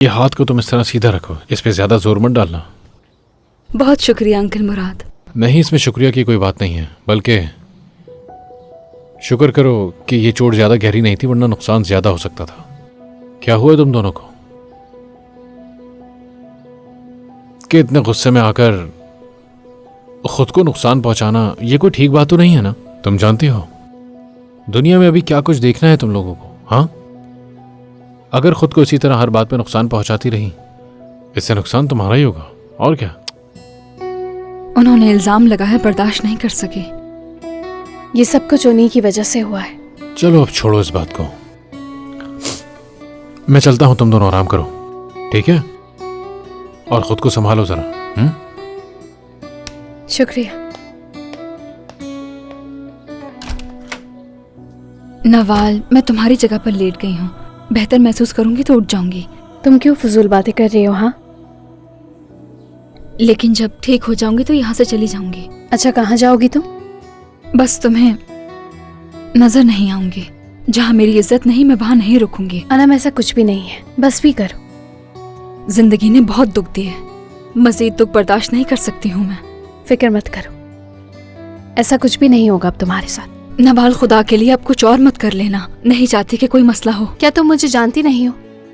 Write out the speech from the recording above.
ये हाथ को तुम इस तरह सीधा रखो, इस पे ज्यादा जोर मत डालना। बहुत शुक्रिया अंकल मुराद। नहीं, इसमें शुक्रिया की कोई बात नहीं है, बल्कि शुक्र करो कि ये चोट ज्यादा गहरी नहीं थी, वरना नुकसान ज्यादा हो सकता था। क्या हुआ तुम दोनों को कि इतने गुस्से में आकर खुद को नुकसान पहुंचाना? ये कोई ठीक बात तो नहीं है ना? तुम जानती हो दुनिया में अभी क्या कुछ देखना है तुम लोगों को। हाँ, अगर खुद को इसी तरह हर बात पे नुकसान पहुंचाती रही, इससे नुकसान तुम्हारा ही होगा और क्या। उन्होंने इल्जाम लगाया, बर्दाश्त नहीं कर सके। ये सब कुछ उन्हीं की वजह से हुआ है। चलो अब छोड़ो इस बात को, मैं चलता हूं, तुम दोनों आराम करो, ठीक है? और खुद को संभालो जरा। शुक्रिया। नवाल, मैं तुम्हारी जगह पर लेट गई हूँ, बेहतर महसूस करूंगी तो उठ जाऊंगी। तुम क्यों फजूल बातें कर रही हो? हाँ, लेकिन जब ठीक हो जाऊंगी तो यहाँ से चली जाऊंगी। अच्छा, कहाँ जाओगी तुम? बस तुम्हें नजर नहीं आऊंगी। जहाँ मेरी इज्जत नहीं, मैं वहां नहीं रुकूंगी। अनम, ऐसा कुछ भी नहीं है, बस भी करो। जिंदगी ने बहुत दुख दिए, मजीद दुख बर्दाश्त नहीं कर सकती हूँ मैं। फिक्र मत करो, ऐसा कुछ भी नहीं होगा अब तुम्हारे साथ। नवाल, खुदा के लिए अब कुछ और मत कर लेना। नहीं चाहती कि कोई मसला हो। क्या तुम मुझे जानती नहीं हो?